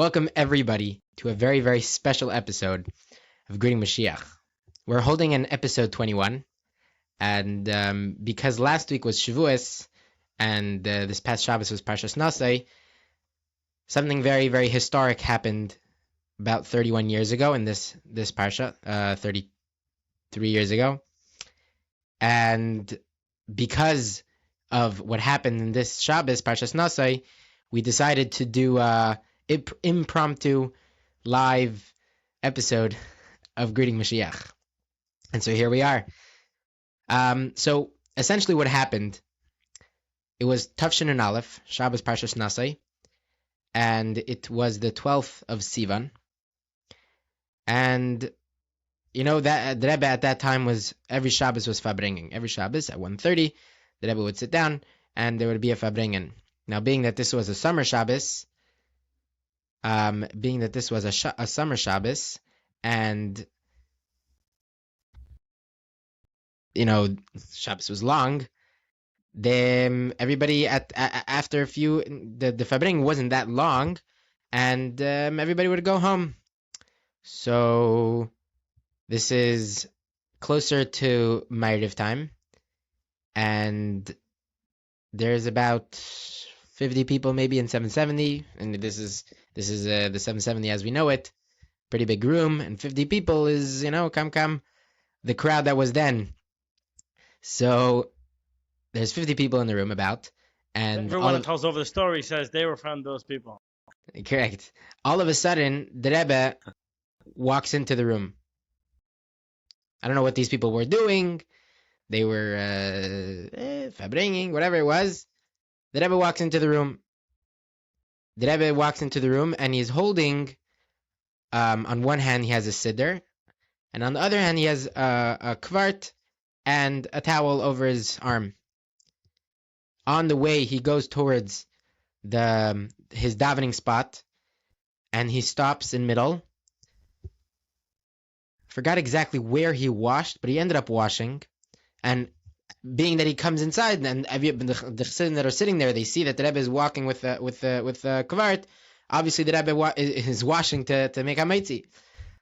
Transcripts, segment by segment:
Welcome everybody to a very, very special episode of Greeting Mashiach. We're holding an episode 21, and because last week was Shavuos, and this past Shabbos was Parshas Nasai, something very, very historic happened about 31 years ago in this Parsha, 33 years ago. And because of what happened in this Shabbos, Parshas Nasai, we decided to do impromptu live episode of Greeting Mashiach. And so here we are. So essentially what happened, it was Tafshin and Aleph, Shabbos Parshas Nasai, and it was the 12th of Sivan. And you know that the Rebbe at that time was, every Shabbos was farbrengen. Every Shabbos at 1:30, the Rebbe would sit down and there would be a farbrengen. Now, being that this was a summer Shabbos, and you know Shabbos was long, then everybody after a few, the farbrengen wasn't that long, and everybody would go home. So this is closer to Ma'ariv time, and there's about 50 people maybe in 770, and this is the 770 as we know it. Pretty big room, and 50 people is, come, the crowd that was then. So there's 50 people in the room about, and everyone that tells over the story says they were from those people. Correct. All of a sudden, the Rebbe walks into the room. I don't know what these people were doing. They were farbrengen, whatever it was. The Rebbe walks into the room. The Rebbe walks into the room, and he's holding, on one hand he has a siddur, and on the other hand he has a kvart and a towel over his arm. On the way, he goes towards his davening spot, and he stops in middle. Forgot exactly where he washed, but he ended up washing. And being that he comes inside, and the chassidim that are sitting there, they see that the Rebbe is walking with kvart. Obviously, the Rebbe is washing to make hametzi.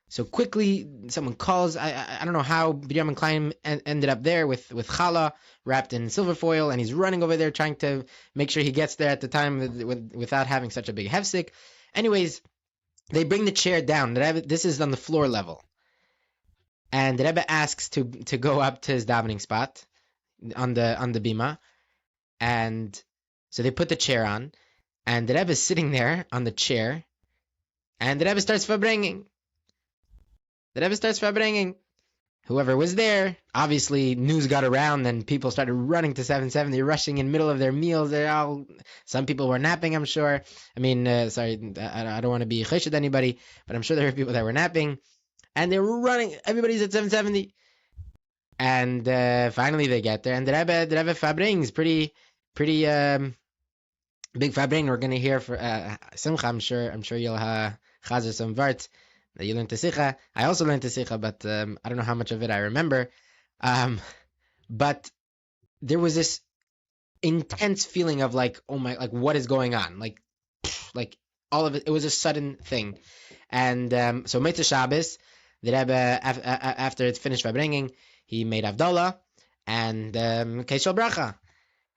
So quickly, someone calls. I don't know how B'Yamin Klein ended up there with challah wrapped in silver foil, and he's running over there trying to make sure he gets there at the time without having such a big hefsek. Anyways, they bring the chair down. The Rebbe, this is on the floor level, and the Rebbe asks to go up to his davening spot on the bima, and so they put the chair on, and the Rebbe is sitting there on the chair, and the Rebbe starts farbrengen. Whoever was there, obviously news got around, and people started running to 770, rushing in middle of their meals. Some people were napping, I'm sure. I mean, sorry, I don't want to be chesed anybody, but I'm sure there were people that were napping, and they were running. Everybody's at 770. And finally they get there, and the Rebbe farbrengen pretty big farbrengen. We're gonna hear for Simcha. I'm sure you'll chazer some vart that you learned to Sicha. I also learned to Sicha, but I don't know how much of it I remember. But there was this intense feeling of like, oh my, like what is going on? Like all of it. It was a sudden thing, and so Mitzvah Shabbos, the Rebbe after it's finished farbrengen, he made Havdalah and Keishal Bracha.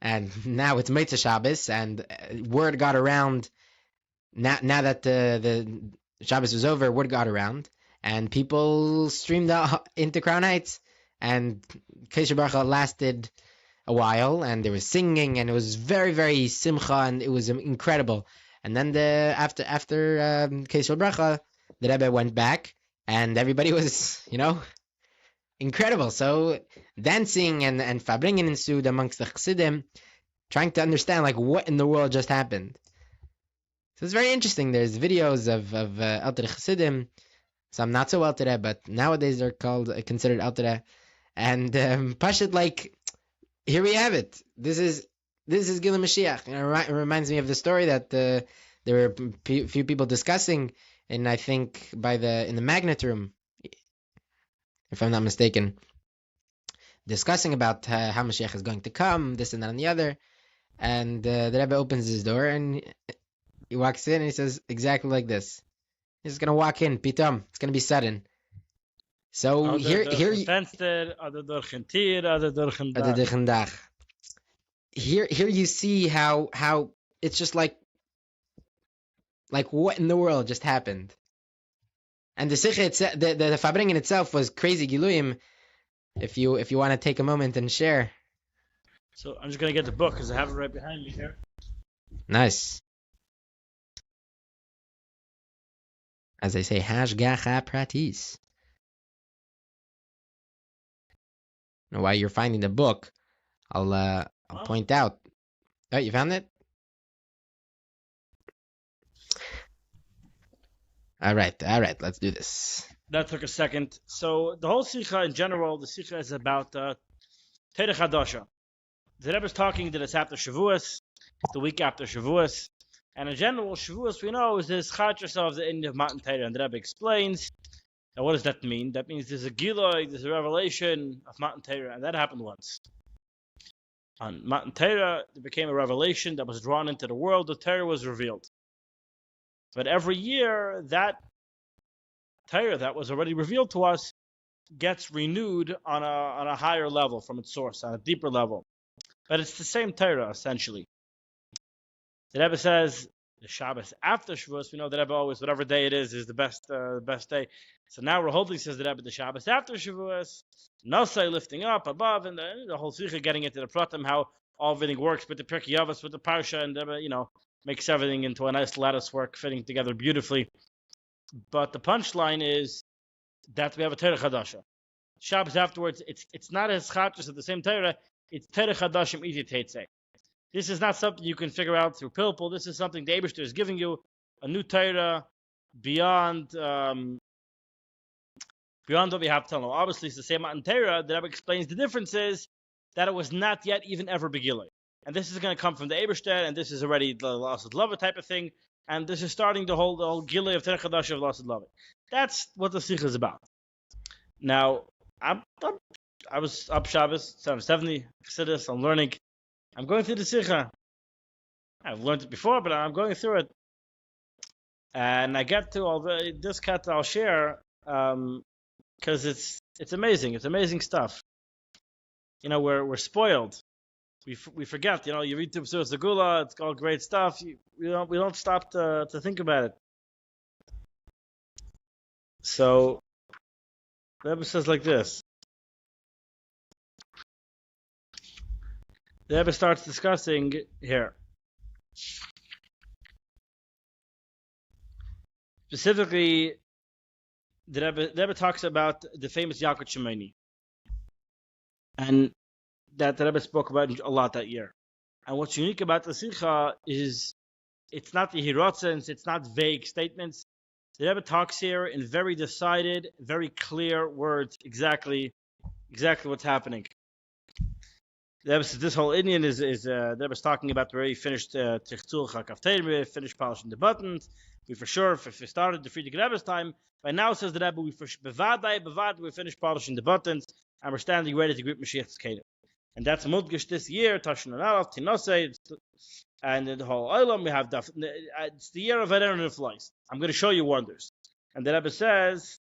And now it's Mitzvah Shabbos, and word got around, now that the Shabbos was over, word got around, and people streamed out into Crown Heights, and Keishal Bracha lasted a while, and there was singing, and it was very, very simcha, and it was incredible. And then after Keishal Bracha, the Rebbe went back, and everybody was, incredible. So dancing and farbrengen ensued amongst the chassidim, trying to understand like what in the world just happened. So it's very interesting. There's videos of Alter Chassidim, some not so Alter, but nowadays they're considered Alter. And Pashut, like, here we have it. This is Gila Mashiach. It reminds me of the story that there were a few people discussing, and I think in the Magnet room, if I'm not mistaken, discussing about how Mashiach is going to come, this and that and the other. And the Rebbe opens his door, and He walks in and he says exactly like this. He's just gonna walk in, pitam. It's gonna be sudden. So Oder durch here ein Fenster, oder durch ein Tier, oder durch ein Dach. here you see how it's just like what in the world just happened. And the sikha itself, the farbrengen itself was crazy giluyim. If you want to take a moment and share. So I'm just gonna get the book because I have it right behind me here. Nice. As they say, hashgacha pratis. Now, while you're finding the book, I'll point out. Oh, you found it? All right, let's do this. That took a second. So the whole sikha in general, the sikha is about Terech Hadasha. The Rebbe is talking that it's after Shavuos, the week after Shavuos. And in general, Shavuos, we know, is this Chadras of the end of Matan Torah. And the Rebbe explains, and what does that mean? That means there's a Giloi, there's a revelation of Matan Torah, and that happened once. On Matan Torah, there became a revelation that was drawn into the world, the Torah was revealed. But every year, that Torah that was already revealed to us gets renewed on a higher level from its source, on a deeper level. But it's the same Torah, essentially. The Rebbe says, the Shabbos after Shavuos, we know the Rebbe always, whatever day it is the best day. So now we're holding, says the Rebbe, the Shabbos after Shavuos, Nosai lifting up above, and the whole Sikha getting into the Pratim, how all everything works with the Pirkei Avos, with the Parsha, and the Rebbe, makes everything into a nice lattice work, fitting together beautifully. But the punchline is that we have a Terech Hadasha. Shabbos afterwards, it's not as Chadras at the same Torah, it's Terech Hadashim Iti Teitzei. This is not something you can figure out through Pilpul. This is something the Eibishter is giving you, a new Torah beyond what we have to know. Obviously, it's the same Matan Torah. The Rebbe explains the difference is that it was not yet even ever Begilui. And this is going to come from the Eibishter, and this is already the Lasad Lava type of thing. And this is starting the whole Gilui of Terech Hadash of Lasad Lava. That's what the Sikha is about. Now, I was up Shabbos, 770, Chassidus, I'm learning. I'm going through the Sikha. I've learned it before, but I'm going through it. And I get to this cut I'll share, because it's amazing. It's amazing stuff. We're spoiled. We forget. You read through Psuras Segula, it's all great stuff. We don't stop to think about it. So the Rebbe says like this. The Rebbe starts discussing here. Specifically, the Rebbe talks about the famous Yaakov Shemini. And that the Rebbe spoke about a lot that year. And what's unique about the Sikha is it's not the hirotzens, it's not vague statements. The Rebbe talks here in very decided, very clear words, exactly what's happening. The Rebbe says this whole Indian is the Rebbe's talking about the already finished Tichtzul Chakavteir, finished polishing the buttons. We for sure, if we started the Friedrich Rebbe's time, by now, says the Rebbe, we finished polishing the buttons, and we're standing ready to greet Mashiach's Kingdom. And that's Mudgish this year, Tashin Alaf, Tinose, and the whole Olam, we have it's the year of Eren and Flies. I'm going to show you wonders. And the Rebbe says,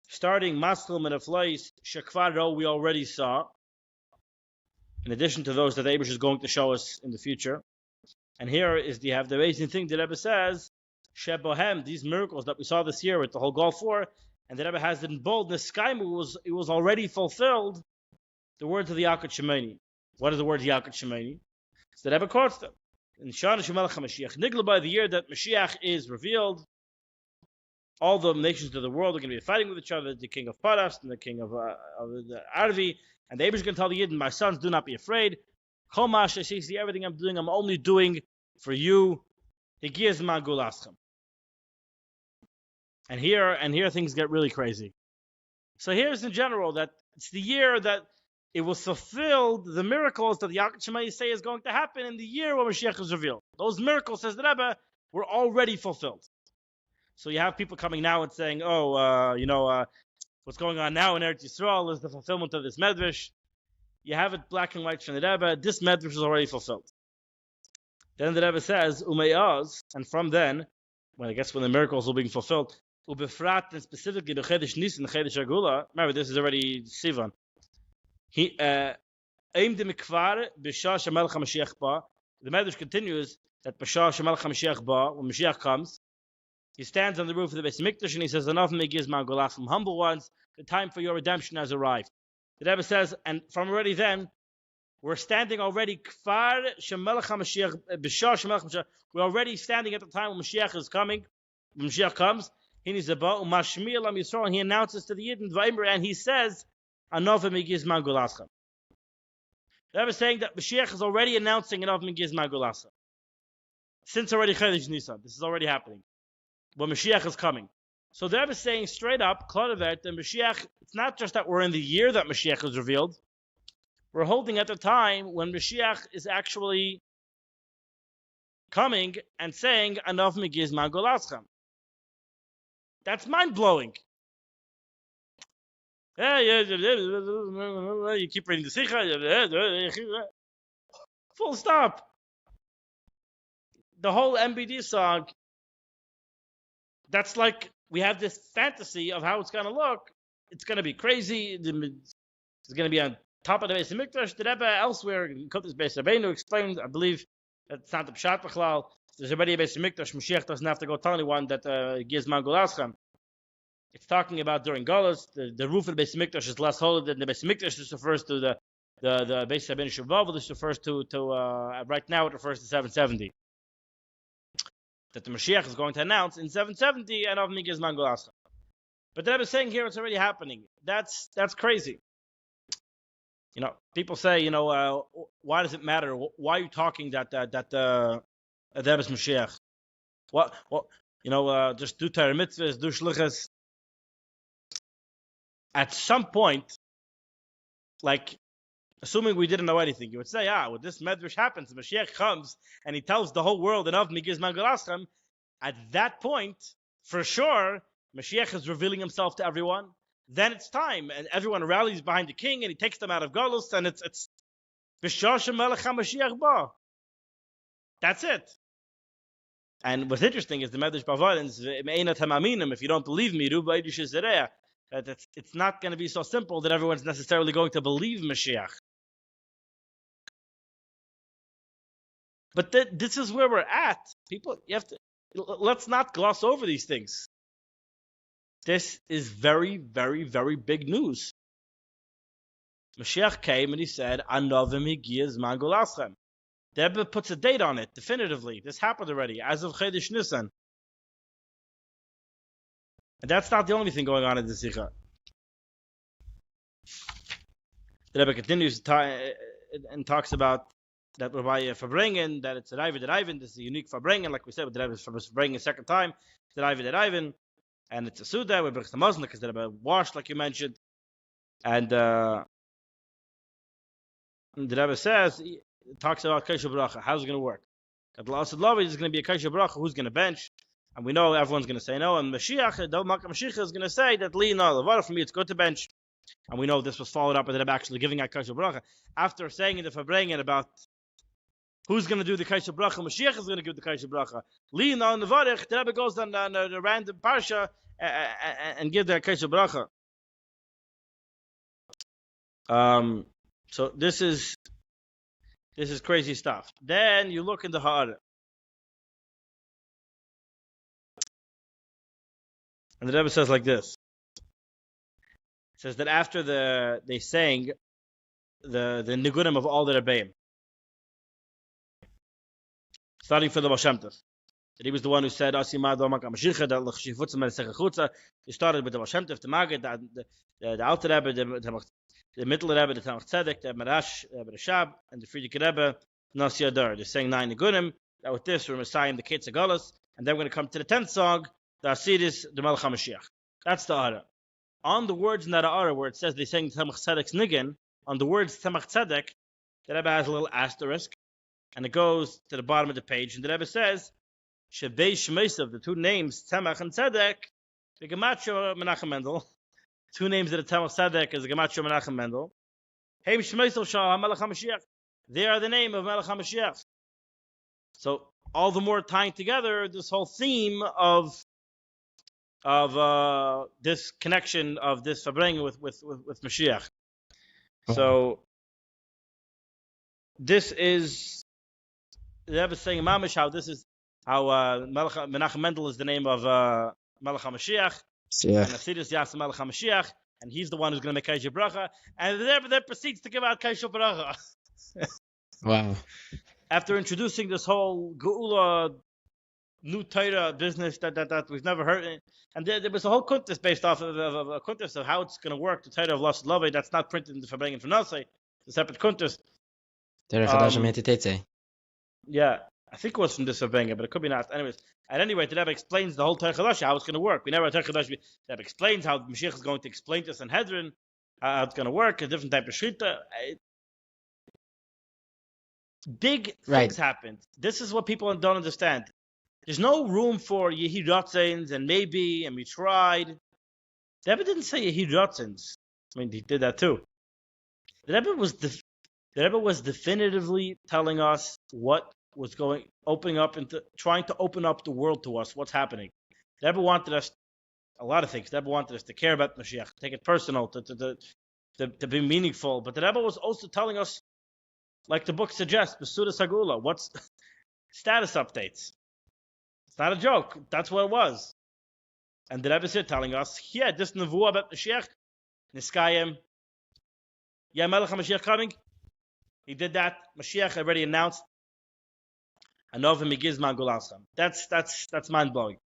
starting Maslim and Flies, Shekvaro, we already saw, in addition to those that the Abish is going to show us in the future. And here you have the amazing thing the Rebbe says, Shebohem, these miracles that we saw this year with the whole Gulf War, and the Rebbe has it in bold, the sky it was already fulfilled, the words of the Yaakov Shemini. What are the words of Yaakov Shemini? So the Rebbe quotes them. In Shana Shemelech HaMashiach, Nigla, by the year that Mashiach is revealed, all the nations of the world are going to be fighting with each other, the king of Paras and the king of the Arvi, and the Abish is going to tell the Yidden, my sons, do not be afraid. Chomash, I see everything I'm doing, I'm only doing for you. Higiaz Magulaschem. And here things get really crazy. So here's in general that it's the year that it was fulfilled, the miracles that the Yaakov Shemini say is going to happen in the year when Mashiach is revealed. Those miracles, says the Rebbe, were already fulfilled. So you have people coming now and saying, what's going on now in Eretz Yisrael is the fulfillment of this medrash. You have it black and white from the Rebbe. This medrash is already fulfilled. Then the Rebbe says, Umayaz, and from then, when the miracles will be fulfilled, Ubefrat, and specifically the Chedesh Nisan, the Chedesh Agula, remember this is already Sivan. He aimed the Mikvar, Bishah Shemelech HaMashiach Ba. The Medrash continues that Bishah Shemelech HaMashiach Ba, when Mashiach comes, he stands on the roof of the Beis Mikdash and he says, Enough me gives my Golas from humble ones, the time for your redemption has arrived. The Rebbe says, and from already then, we're standing already, Kfar Shemelech HaMashiach, Bishah Shemelech HaMashiach, we're already standing at the time when Mashiach is coming, when Mashiach comes, he announces to the Yidden, and he says, Enough me gives my Golas. The Rebbe is saying that Mashiach is already announcing Enough me gives my Golas. Since already Chedesh Nisan, this is already happening. When Mashiach is coming. So the Rebbe is saying straight up, Klodavet, the Mashiach, it's not just that we're in the year that Mashiach is revealed, we're holding at the time when Mashiach is actually coming and saying, Anav Megiz Magolascham. That's mind-blowing. You keep reading the Sikha. Full stop. The whole MBD song, that's like, we have this fantasy of how it's going to look. It's going to be crazy. It's going to be on top of the Beis Mikdash. The Rebbe elsewhere, Kodesh Beis Rabbeinu explains, I believe, that's not the Pshat B'chlal. There's already a Beis Mikdash. Mashiach doesn't have to go tell anyone that gives Mangolascham. It's talking about during Galus, the roof of the Beis Mikdash is less holy than the Beis Mikdash. This refers to the Beis Rabbeinu Shuvav. This refers to right now it refers to 770. That the Mashiach is going to announce in 770 and of Migiz Mangolascham. But the Rebbe is saying here it's already happening. That's crazy. You know, people say, why does it matter? Why are you talking that the Rebbe is Mashiach? What just do Torah mitzvahs, do shlichus. At some point, like, assuming we didn't know anything, you would say, when this medrash happens, the Mashiach comes and he tells the whole world enough Migiz Mangolascham. At that point, for sure, Mashiach is revealing himself to everyone. Then it's time, and everyone rallies behind the king, and he takes them out of Galus, and it's Bishah Shemelech HaMashiach Ba. That's it. And what's interesting is the Medrash Bavarins, if you don't believe me, that it's not going to be so simple that everyone's necessarily going to believe Mashiach. But this is where we're at. People, let's not gloss over these things. This is very, very, very big news. Mashiach came and he said, Anovim Higiyaz Mangolaschem. The Rebbe puts a date on it, definitively. This happened already, as of Chedesh Nisan. And that's not the only thing going on in the Sikha. The Rebbe continues and talks about that we're by farbrengen, that it's a Rebbe. This is a unique farbrengen, like we said, with the Rebbe farbrengen second time. It's a Rebbe. And it's a Suda, we bring the Muslim, because the Rebbe washed, like you mentioned. And the Rebbe says, it talks about Kaisha Bracha. How's it going to work? Allah said, is going to be a Kaisha Bracha. Who's going to bench? And we know everyone's going to say no. And Mashiach, the Mashiach is going to say that for me, it's good to bench. And we know this was followed up with the Rebbe actually giving out Kaisha Bracha. After saying in the farbrengen about who's going to do the Kaisha Bracha, Mashiach is going to give the Kaisha Bracha. Lina and the Varech, the Rebbe goes on the random parsha and give the Kaisha Bracha. So this is crazy stuff. Then you look in the Ha'ara. And the Rebbe says like this. It says that after they sang the Nigunim of all the Rebbeim, starting for the Baal Shem Tov, that he was the one who said, he started with the Baal Shem Tov, the Maggid, the Alter Rebbe, the Middle Rebbe, the Tzemach Tzedek, the Marash, the Rashab, and the Frierdiker Rebbe, Nasi Adar. They're saying 9 Nigunim. That with this, we're Messiah the Ketz Galus, and then we're going to come to the 10th song, the Asidis, the Melech HaMashiach. That's the Ara. On the words in that Ara, where it says they sang Tzemach Tzedek's Nigun, on the words Tzemach Tzedek, the Rebbe has a little asterisk, and it goes to the bottom of the page, and the Rebbe says, Shebei Shmeisav, the two names, Tzemach and Tzedek, the Gematria Menachem Mendel, two names that are Tzemach Tzedek is the Gematria Menachem Mendel. Heim Shmeisav Shal HaMelech HaMashiach, they are the name of Melech HaMashiach. So all the more tying together this whole theme of this connection of this farbrengen with Mashiach. So this is the Rebbe saying mamish how this is how Menachem Mendel is the name of Melech HaMashiach, and Asidus Yasa Melech HaMashiach, and he's the one who's going to make Kaisha Bracha, and the Rebbe then proceeds to give out Kaisha Bracha. Wow. After introducing this whole Geula new Torah business that we've never heard, and there was a whole kuntis based off of a kuntis of how it's going to work. The Torah of Lashed Lavei, that's not printed in the farbrengen from Nasai, it's a separate kuntis. Yeah, I think it was from this farbrengen, but it could be not. Anyways, at any rate, the Rebbe explains the whole Torah Chadash, how it's going to work. We never had Torah Chadash. The Rebbe explains how Mashiach is going to explain to us in Hedron how it's going to work, a different type of shrita. Big things happened. This is what people don't understand. There's no room for Yehi Ratzins and maybe, and we tried. The Rebbe didn't say Yehi Ratzins. I mean, he did that too. The Rebbe was definitively telling us what was trying to open up the world to us, what's happening. The Rebbe wanted us a lot of things. The Rebbe wanted us to care about Mashiach, take it personal, to be meaningful. But the Rebbe was also telling us, like the book suggests, Besuda Sagula, what's status updates. It's not a joke. That's what it was. And the Rebbe is here telling us, yeah, this nevuah about Mashiach, Niskayim, yeah, Melech HaMashiach coming. He did that. Mashiach already announced. Anovim Igizman Gulasam. That's mind blowing.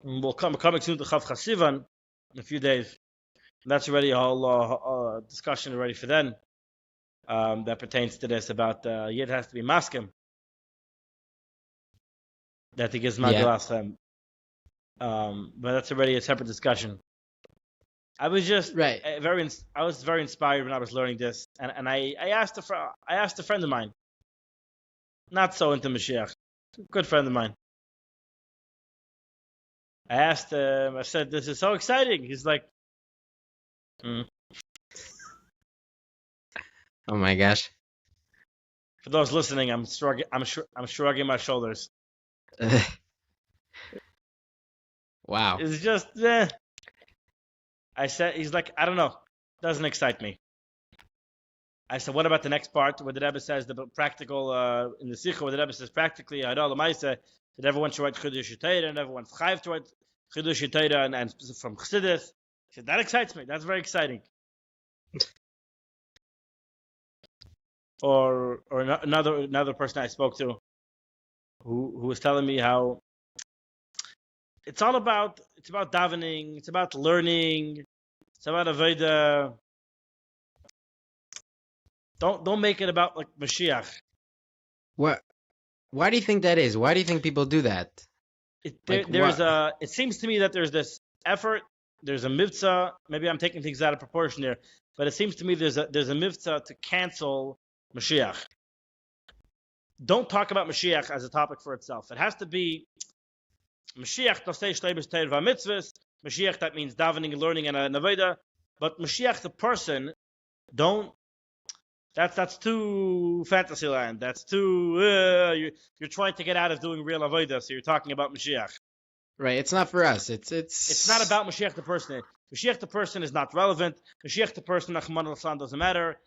We'll coming soon to Chav Chasivan in a few days. And that's already a whole discussion already for then. That pertains to this about Yid has to be maskim. That he gives Gulasam. But that's already a separate discussion. I was just I was very inspired when I was learning this, and I asked a friend of mine, not so into Mashiach, good friend of mine. I asked him, I said, "This is so exciting." He's like, "Oh my gosh!" For those listening, I'm shrugging my shoulders. Wow. It's just. I said, he's like, I don't know, doesn't excite me. I said, what about the next part where the Rebbe says the practical in the Sikha, where the Rebbe says practically, Hadal Lamaisa, that everyone should write Chidush Torah and everyone's chayiv to write Chidush Torah and from Chassidus. He said, that excites me. That's very exciting. Or another person I spoke to, who was telling me how it's about davening, it's about learning, it's about avodah. Don't make it about like Mashiach. What? Why do you think that is? Why do you think people do that? It seems to me that there's this effort, there's a mitzvah. Maybe I'm taking things out of proportion here, but it seems to me there's a mitzvah to cancel Mashiach. Don't talk about Mashiach as a topic for itself. It has to be Mashiach, Mashiach, that means davening, learning, and avodah. But Mashiach, the person, that's too fantasy land. That's too, you're trying to get out of doing real avodah, so you're talking about Mashiach. Right, it's not for us. It's not about Mashiach the person. Mashiach the person is not relevant. Mashiach the person, Nachman al-San, doesn't matter.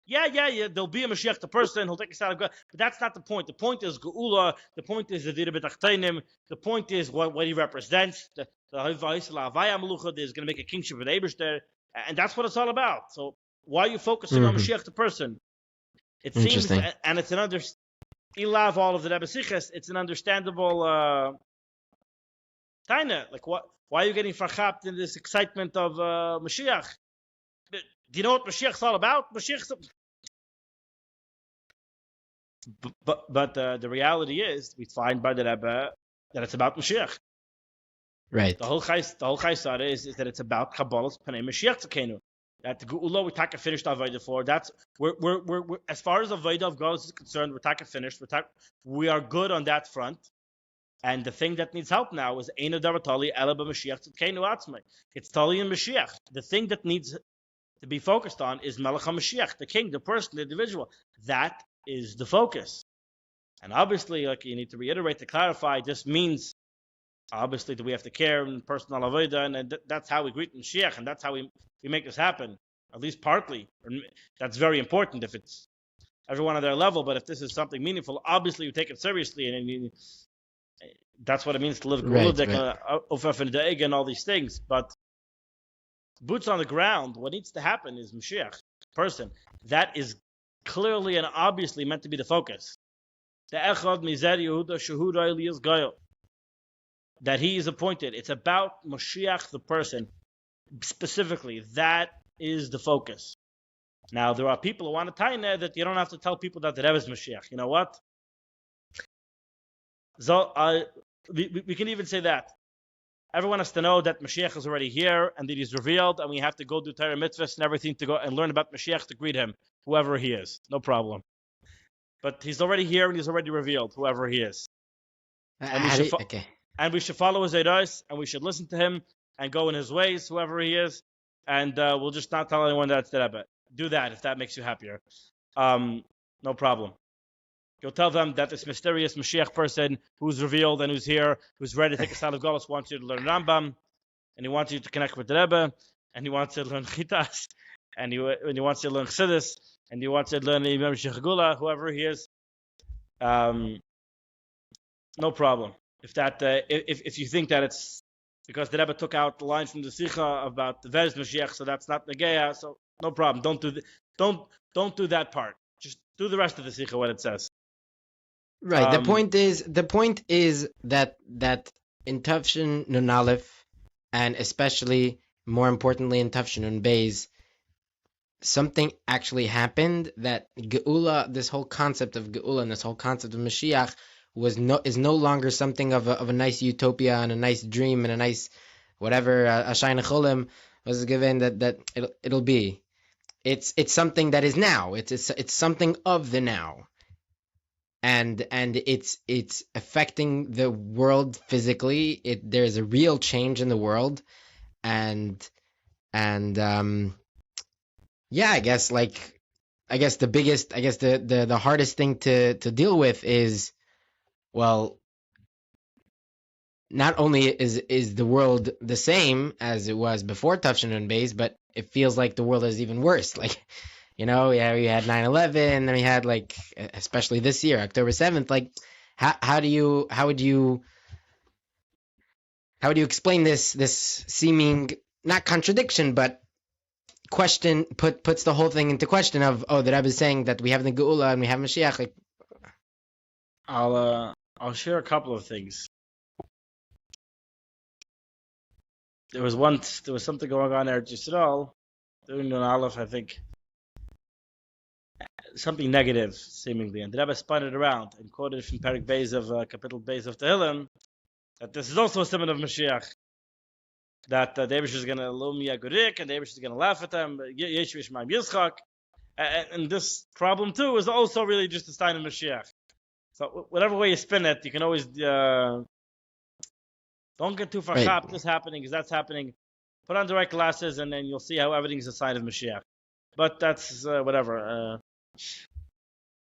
Yeah, there'll be a Mashiach the person, he'll take us out of God. But that's not the point. The point is Geula, the point is the Dira B'Tachtainim, the point is what he represents, the Havayisla Havaya Melucha, there's going to make a kingship with Eberster, and that's what it's all about. So why are you focusing on Mashiach the person? It seems, and it's Ilav all of the Rebbe Siches, it's an understandable Taina. Like, why are you getting farchapt in this excitement of Mashiach? Do you know what Mashiach's all about? But the reality is, we find by the Rebbe that it's about Mashiach. Right. The whole Chaisara is that it's about Kabbalah's Panei Mashiach Tzekenu. That the Geula we taka finished Avodah for. That's we're as far as Avodah of God is concerned, we're taka finished. We are good on that front. And the thing that needs help now is Eino Davatali Elaba Mashiach Tzekenu Atzmai. It's Tali and Mashiach. The thing that needs to be focused on is Melech HaMashiach, the king, the person, the individual. That is the focus. And obviously, like you need to reiterate to clarify, this means obviously that we have to care in personal avodah, and that's how we greet Mashiach, and that's how we make this happen, at least partly. That's very important if it's everyone on their level, but if this is something meaningful, obviously you take it seriously, and that's what it means to live Right, Geula, and all these things. But boots on the ground, what needs to happen is Mashiach, person. That is clearly and obviously meant to be the focus. The Echad Mizer Yehuda Shehuda Elias Goyal. That he is appointed. It's about Moshiach, the person, specifically. That is the focus. Now, there are people who want to tie in there that you don't have to tell people that the Rebbe is Moshiach. You know what? So, we can even say that. Everyone has to know that Mashiach is already here and that he's revealed, and we have to go do Torah mitzvahs and everything to go and learn about Mashiach to greet him, whoever he is. No problem. But he's already here and he's already revealed, whoever he is. And we should follow his advice, and we should listen to him and go in his ways, whoever he is. And we'll just not tell anyone that's the Rebbe. Do that if that makes you happier. No problem. You'll tell them that this mysterious Mashiach person who's revealed and who's here, who's ready to take us out of Golos, wants you to learn Rambam, and he wants you to connect with the Rebbe, and he wants you to learn Chitas, and he wants you to learn Chassidus, and he wants you to learn Imam Shechagula, whoever he is. No problem. If you think that it's because the Rebbe took out the lines from the Sikha about the Vez Mashiach, so that's not Negeya, so no problem. Don't do that part. Just do the rest of the Sikha what it says. Right. The point is that in Tafshin Nun Aleph, and especially more importantly in Tafshin Nun Beis, something actually happened that Geula, this whole concept of Geula and this whole concept of Mashiach is no longer something of a nice utopia and a nice dream and a nice whatever Ashayna Cholim was given that it'll be. It's something that is now. It's something of the now. And it's affecting the world physically. There's a real change in the world, and yeah, I guess the hardest thing to deal with is, well, not only is the world the same as it was before Tafshin Nun Beis, but it feels like the world is even worse. Like, we had 9/11, then we had, like, especially this year, October 7th. Like, how would you explain this seeming not contradiction, but question puts the whole thing into question of, the Rebbe is saying that we have the Geula and we have Mashiach. Like, I'll share a couple of things. There was something going on there at Yisrael during Nun Aleph, I think. Something negative, seemingly, and the Rebbe spun it around and quoted from Perek Beis of Kapitel Beis of Tehillim that this is also a symbol of Mashiach. That the Eibush is going to Lumia Gurik, and the Eibush is going to laugh at them. Yeshu Yishmaim Yitzchak, and this problem too is also really just a sign of Mashiach. So whatever way you spin it, you can always don't get too far chopped. This happening because that's happening. Put on the right glasses, and then you'll see how everything's a sign of Mashiach. But that's whatever.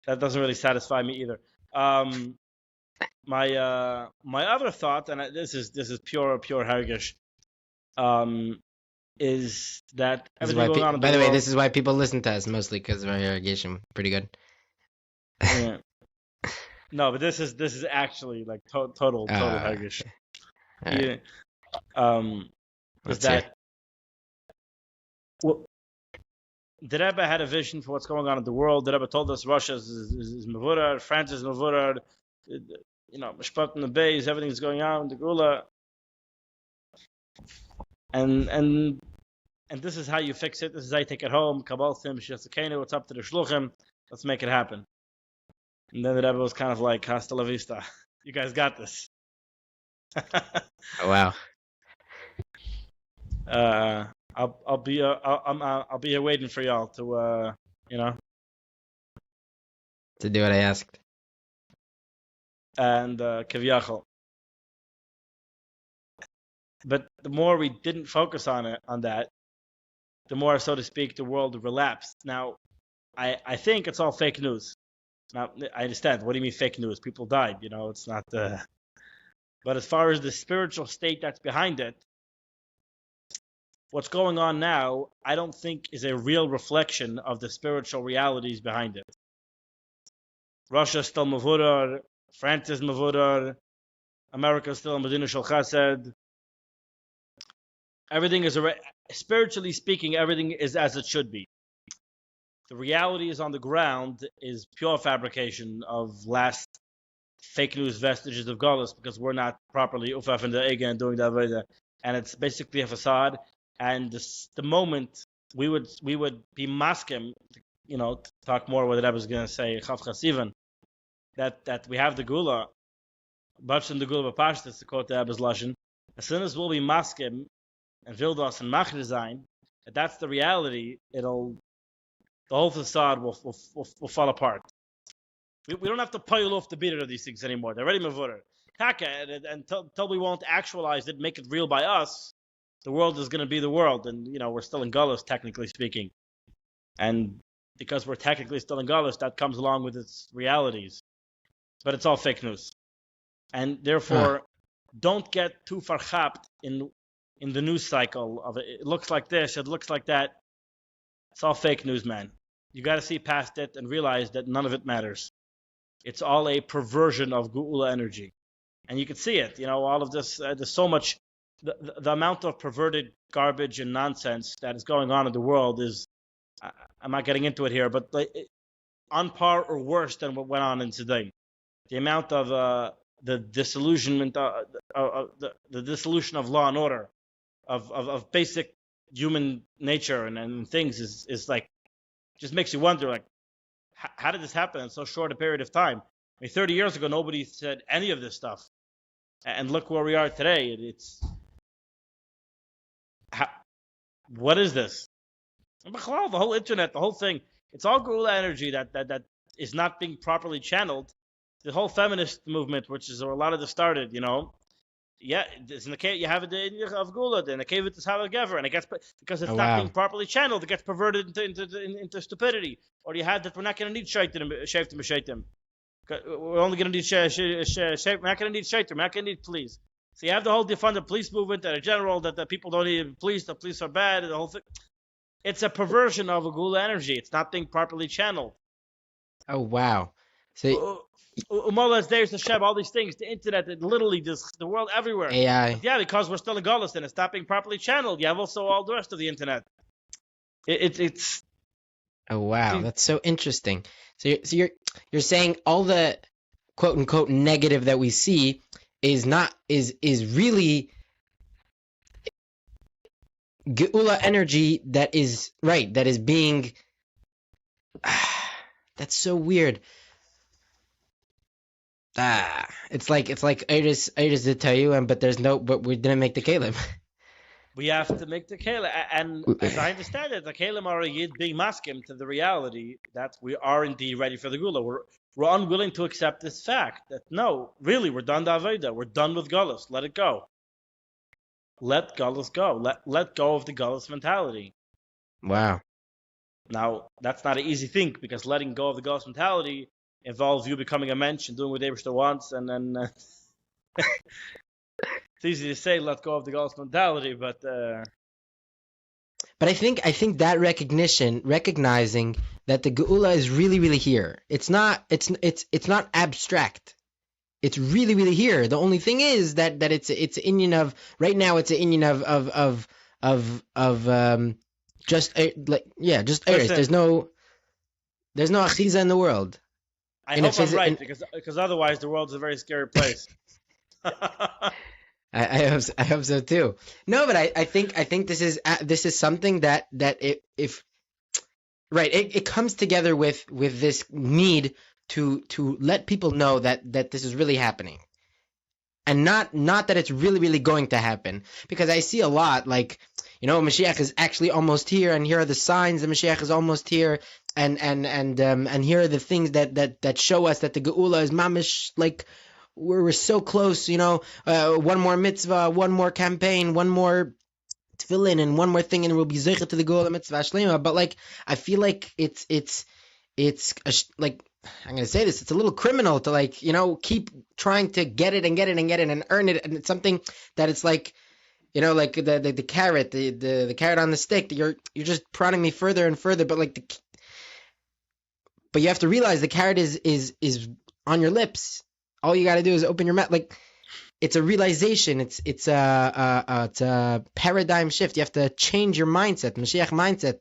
That doesn't really satisfy me either. My other thought, and this is pure Hargish, is that everything going on. By the way, this is why people listen to us mostly, because of our irrigation. Pretty good. Yeah. No, but this is actually like total Hargish. Right. Yeah. Is that the Rebbe had a vision for what's going on in the world. The Rebbe told us Russia is Mevurar, France is Mevurar, Mishpat in the Beis, everything's going on, the Gula. And this is how you fix it. This is how you take it home. Kabbalah Sim, Shesakenu, it's up to the Shluchim. Let's make it happen. And then the Rebbe was kind of like, hasta la vista. You guys got this. Oh, wow. I'll be here waiting for y'all to to do what I asked. And Kivyachol. But the more we didn't focus on that, the more, so to speak, the world relapsed. Now, I think it's all fake news. Now, I understand. What do you mean fake news? People died. It's not. But as far as the spiritual state that's behind it, what's going on now, I don't think is a real reflection of the spiritual realities behind it. Russia is still Mavudar, France is Mavudar, America is still Medina Shal Chesed. Everything is, spiritually speaking, everything is as it should be. The reality is on the ground is pure fabrication of last fake news vestiges of Golis, because we're not properly ufaf in the Ega and doing the Aveda, and it's basically a facade. And the moment we would be maskim, to talk more what the Rebbe is going to say, Chav Chasivan, that we have the Gula, Bach in the Gula Bapashtas, to quote the Rebbe's Lashon, as soon as we'll be maskim and Vildos and Mach design, that's the reality, the whole facade will fall apart. We don't have to pile off the beat of these things anymore. They're already mavurah. Until we won't actualize it, make it real by us, the world is going to be the world. And, we're still in Gullus, technically speaking. And because we're technically still in Gullus, that comes along with its realities. But it's all fake news. And therefore, don't get too farchapt in the news cycle of it. It looks like this, it looks like that. It's all fake news, man. You got to see past it and realize that none of it matters. It's all a perversion of Geula energy. And you can see it. All of this, there's so much, the amount of perverted garbage and nonsense that is going on in the world is, I'm not getting into it here, but on par or worse than what went on in Sudan. The amount of the disillusionment, the dissolution of law and order, of basic human nature and things is like, just makes you wonder, like, how did this happen in so short a period of time? 30 years ago, nobody said any of this stuff. And look where we are today. What is this? The whole internet, the whole thing, it's all Geula energy that is not being properly channeled. The whole feminist movement, which is where a lot of this started, Yeah, it's in the cave. You have it of Geula, in the cave it's how Gever, and it gets, because it's not being properly channeled, it gets perverted into stupidity. Or you have that we're not going to need shaitim. We're only going to need we're not going to need shaitim. We're not going to need police. So you have the whole defund the police movement that in general that the people don't need police. The police are bad. The whole thing. It's a perversion of a Geula energy. It's not being properly channeled. Oh wow! So. Umalas, there's the Sheb, all these things, the internet, literally the world everywhere. AI. But yeah, because we're still in Golis and it's not being properly channeled. You have also all the rest of the internet. It's. Oh wow, that's so interesting. So you're saying all the quote unquote negative that we see is really Geula energy that is being. That's so weird. It's like Iris to tell you, but we didn't make the Kalim. We have to make the Kalim, and as I understand it, the Kalim are a Yid being maskim to the reality that we are indeed ready for the Geula. We're unwilling to accept this fact that no, really, we're done the Aveda, we're done with Gullus. Let it go. Let Gullus go. Let go of the Gullus mentality. Wow. Now that's not an easy thing, because letting go of the Gullus mentality involves you becoming a mensch and doing what Eberster wants, and then it's easy to say let go of the Gullus mentality, but I think that recognizing that the Geula is really, really here. It's not abstract. It's really, really here. The only thing is that it's an Indian of right now. It's an Indian of just Eretz. There's no achiza in the world. I hope I'm right, because otherwise the world is a very scary place. I hope so too. No, but I think this is something that it comes together with this need to let people know that this is really happening, and not that it's really, really going to happen, because I see a lot like, Mashiach is actually almost here, and here are the signs that Mashiach is almost here, and here are the things that show us that the Geula is mamish, like we're so close, one more mitzvah, one more campaign, one more tefillin, and one more thing, and we'll be zeicha to the Geula mitzvah shlema. But like, I feel like it's it's like, I'm gonna say this, it's a little criminal to, like, keep trying to get it and get it and get it and earn it, and it's something that it's like, like the carrot, the carrot on the stick. You're just prodding me further and further, but but you have to realize the carrot is on your lips. All you got to do is open your mouth. Like, it's a realization. It's a paradigm shift. You have to change your mindset, Mashiach mindset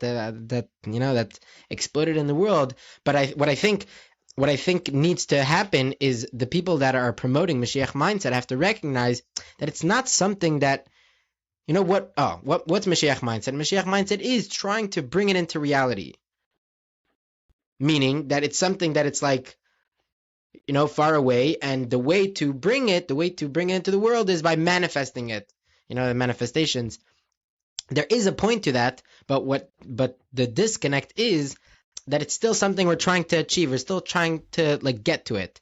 that exploded in the world. But what I think needs to happen is the people that are promoting Mashiach mindset have to recognize that it's not something that, what's Mashiach mindset? Mashiach mindset is trying to bring it into reality, meaning that it's something that it's like, far away, and the way to bring it into the world is by manifesting it. The manifestations. There is a point to that, but the disconnect is that it's still something we're trying to achieve. We're still trying to get to it.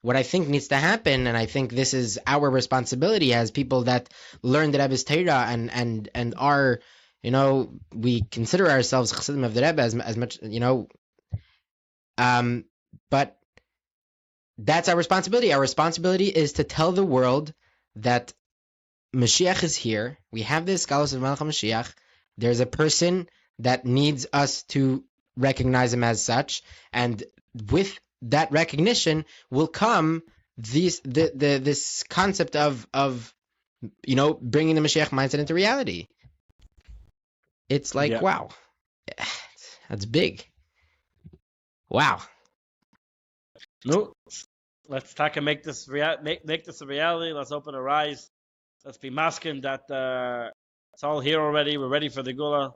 What I think needs to happen, and I think this is our responsibility as people that learn the Rebbe's Torah and are, we consider ourselves Chassidim of the Rebbe as much, but that's our responsibility. Our responsibility is to tell the world that Mashiach is here. We have this Galus of Malach Mashiach. There's a person that needs us to recognize him as such, and with that recognition will come this concept of bringing the Mashiach mindset into reality. It's like, wow, that's big. Wow. No, let's talk and make this make this a reality. Let's open our eyes. Let's be masking that it's all here already. We're ready for the Gula.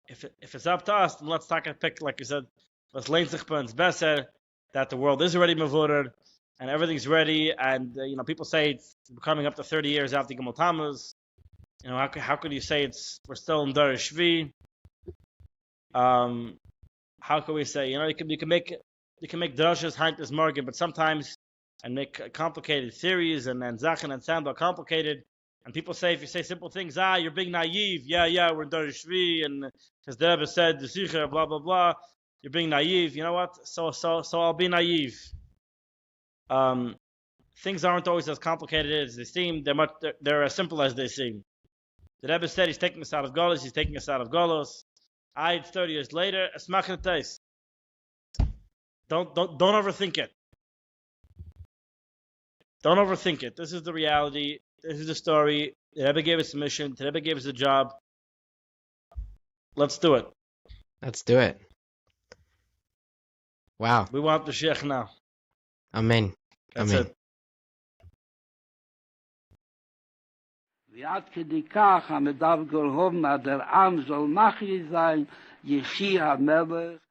If it's up to us, then let's talk and pick, like you said, let's learn it's better that the world is already mavoted and everything's ready. And people say it's coming up to 30 years after Gimel Tammuz. How could you say we're still in Dar Shvi? How can we say you can make drushes Heintes Morgan, but sometimes and make complicated theories and Zachen and sound are complicated. And people say, if you say simple things, you're being naive. Yeah, we're in Dar Shvi, and because the Rebbe said the Sicher, blah blah blah. You're being naive. You know what? So I'll be naive. Things aren't always as complicated as they seem. They're as simple as they seem. The Rebbe said he's taking us out of Golos. He's taking us out of Golos. It's 30 years later. Esmachin Tais. Don't overthink it. Don't overthink it. This is the reality. This is the story. The Rebbe gave us a mission. The Rebbe gave us a job. Let's do it. Let's do it. Wow. We want Moshiach now. Amen. That's Amen. it. ועד כדי כך המדב גולהום der עם soll machli sein, יחי המלך.